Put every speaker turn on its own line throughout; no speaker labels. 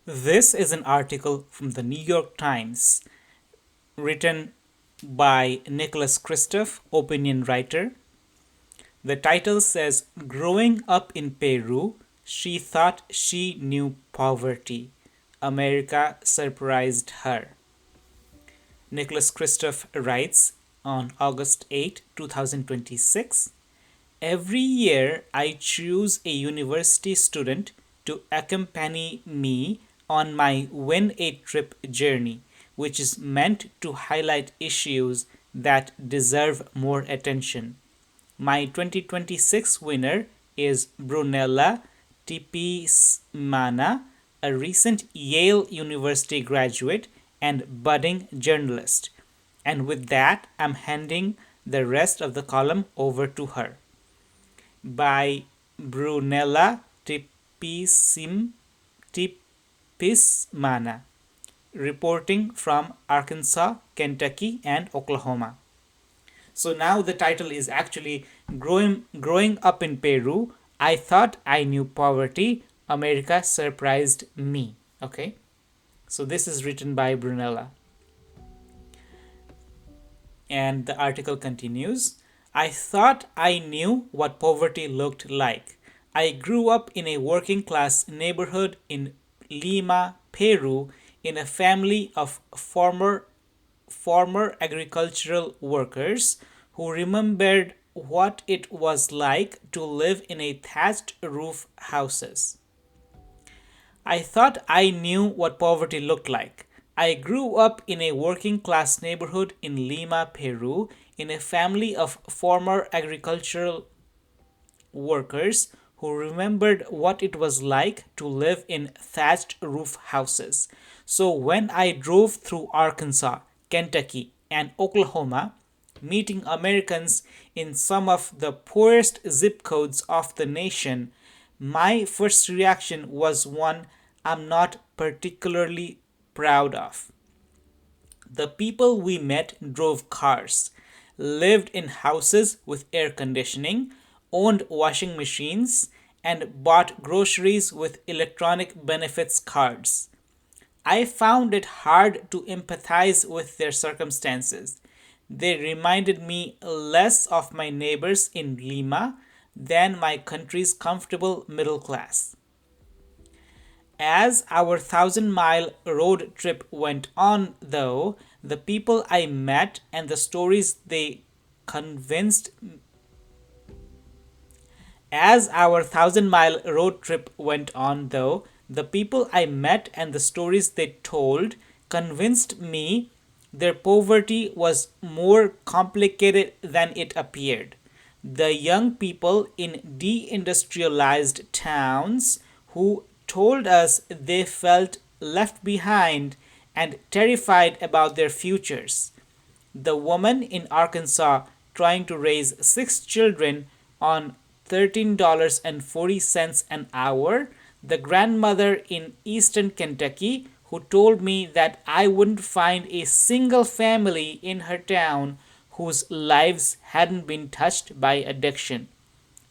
This is an article from the New York Times written by Nicholas Kristof, opinion writer. The title says, Growing up in Peru, she thought she knew poverty. America surprised her. Nicholas Kristof writes on August 8, 2026, Every year I choose a university student to accompany me on my Win a Trip journey, which is meant to highlight issues that deserve more attention. My 2026 winner is Brunella Tipismana, a recent Yale University graduate and budding journalist. And with that, I'm handing the rest of the column over to her. By Brunella Tipismana, reporting from Arkansas, Kentucky, and Oklahoma. So now the title is actually Growing Up in Peru. I thought I knew poverty. America surprised me. Okay. So this is written by Brunella. And the article continues. I thought I knew what poverty looked like. I grew up in a working class neighborhood in Lima, Peru, in a family of former agricultural workers who remembered what it was like to live in a thatched roof houses. I thought I knew what poverty looked like. I grew up in a working class neighborhood in Lima, Peru, in a family of former agricultural workers who remembered what it was like to live in thatched roof houses. So when I drove through Arkansas, Kentucky, and Oklahoma, meeting Americans in some of the poorest zip codes of the nation, my first reaction was one I'm not particularly proud of. The people we met drove cars, lived in houses with air conditioning, owned washing machines, and bought groceries with electronic benefits cards. I found it hard to empathize with their circumstances. They reminded me less of my neighbors in Lima than my country's comfortable middle class. As our 1,000 mile road trip went on, though, the people I met and the stories they convinced As our 1,000 mile road trip went on, though, the people I met and the stories they told convinced me their poverty was more complicated than it appeared. The young people in deindustrialized towns who told us they felt left behind and terrified about their futures. The woman in Arkansas trying to raise 6 children on $13.40 an hour, the grandmother in eastern Kentucky who told me that I wouldn't find a single family in her town whose lives hadn't been touched by addiction.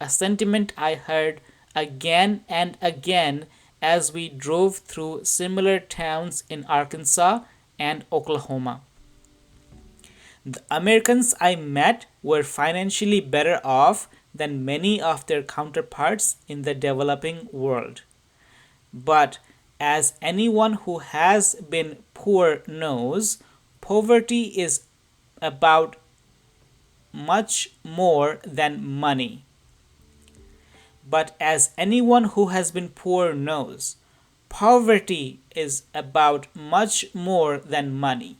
A sentiment I heard again and again as we drove through similar towns in Arkansas and Oklahoma. The Americans I met were financially better off than many of their counterparts in the developing world. But as anyone who has been poor knows, poverty is about much more than money. But as anyone who has been poor knows, poverty is about much more than money.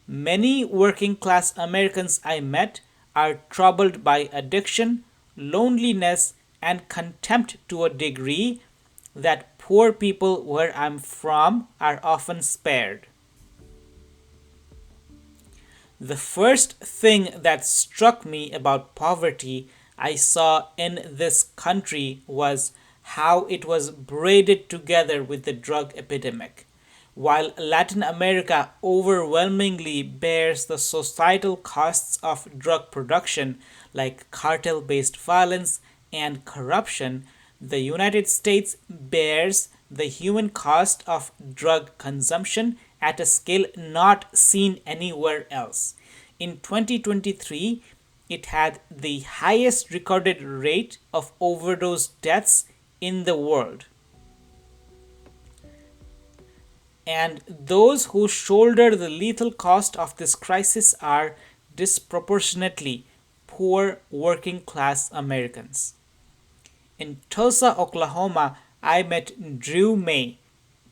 Many working class Americans I met are troubled by addiction, loneliness, and contempt to a degree that poor people where I'm from are often spared. The first thing that struck me about poverty I saw in this country was how it was braided together with the drug epidemic. While Latin America overwhelmingly bears the societal costs of drug production, like cartel based violence and corruption, the United States bears the human cost of drug consumption at a scale not seen anywhere else. In 2023, it had the highest recorded rate of overdose deaths in the world. And those who shoulder the lethal cost of this crisis are disproportionately poor working class Americans. In Tulsa, Oklahoma, I met Drew May,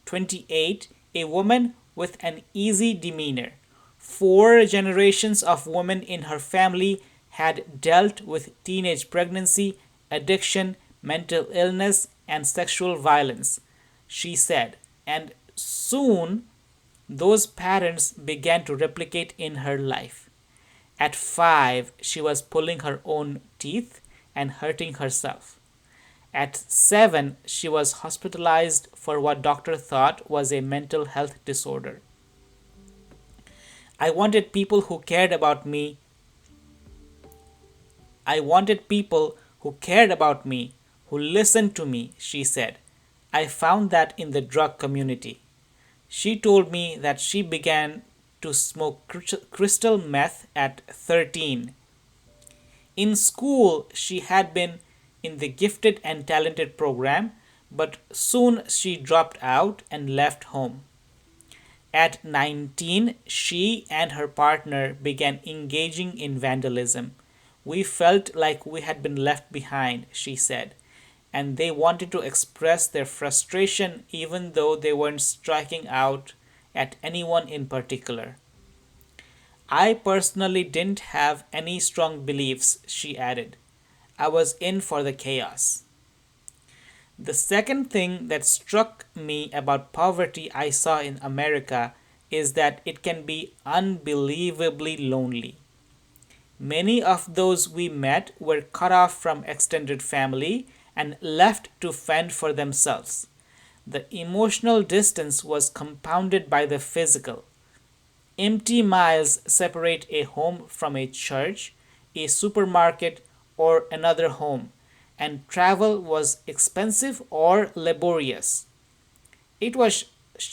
28, a woman with an easy demeanor. Four generations of women in her family had dealt with teenage pregnancy, addiction, mental illness, and sexual violence, she said, and soon those patterns began to replicate in her life. At 5, she was pulling her own teeth and hurting herself. At 7, she was hospitalized for what doctor thought was a mental health disorder. I wanted people who cared about me. I wanted people who cared about me, who listened to me, she said. I found that in the drug community. She told me that she began to smoke crystal meth at 13. In school, she had been in the gifted and talented program, but soon she dropped out and left home. At 19, she and her partner began engaging in vandalism. We felt like we had been left behind, she said, and they wanted to express their frustration even though they weren't striking out at anyone in particular. I personally didn't have any strong beliefs, she added. I was in for the chaos. The second thing that struck me about poverty I saw in America is that it can be unbelievably lonely. Many of those we met were cut off from extended family and left to fend for themselves. The emotional distance was compounded by the physical. Empty miles separate a home from a church, a supermarket, or another home, and travel was expensive or laborious. It was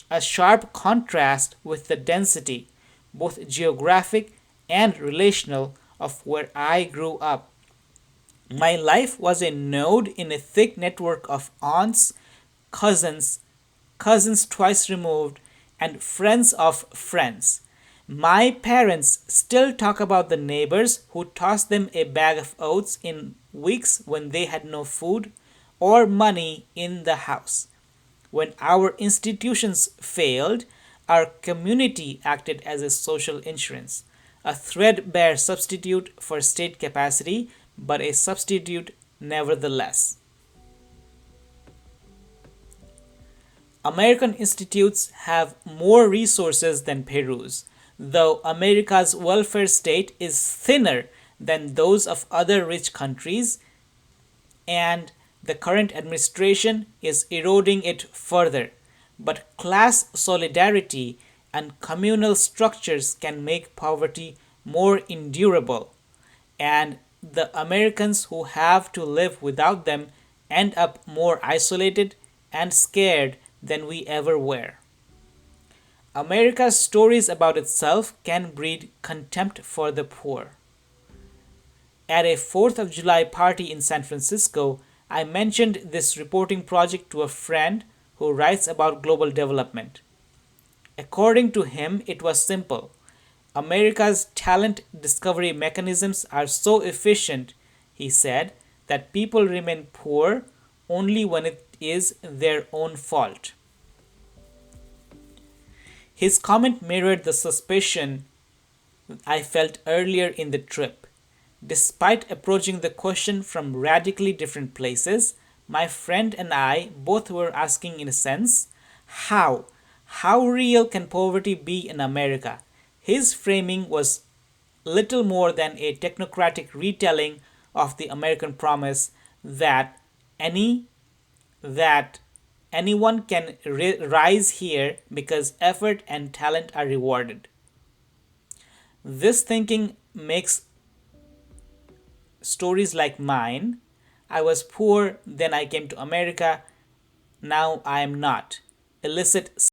a sharp contrast with the density, both geographic and relational, of where I grew up. My life was a node in a thick network of aunts, cousins, cousins twice removed, and friends of friends. My parents still talk about the neighbors who tossed them a bag of oats in weeks when they had no food or money in the house. When our institutions failed, our community acted as a social insurance, a threadbare substitute for state capacity, but a substitute nevertheless. American institutes have more resources than Peru's, though America's welfare state is thinner than those of other rich countries, and the current administration is eroding it further. But class solidarity and communal structures can make poverty more endurable, and the Americans who have to live without them end up more isolated and scared than we ever were. America's stories about itself can breed contempt for the poor. At a 4th of July party in San Francisco, I mentioned this reporting project to a friend who writes about global development. According to him, it was simple. America's talent discovery mechanisms are so efficient, he said, that people remain poor only when it is their own fault. His comment mirrored the suspicion I felt earlier in the trip. Despite approaching the question from radically different places, my friend and I both were asking, in a sense, how? How real can poverty be in America? His framing was little more than a technocratic retelling of the American promise that any that anyone can rise here because effort and talent are rewarded. This thinking makes stories like mine. I was poor, then I came to America, now I am not. Illicit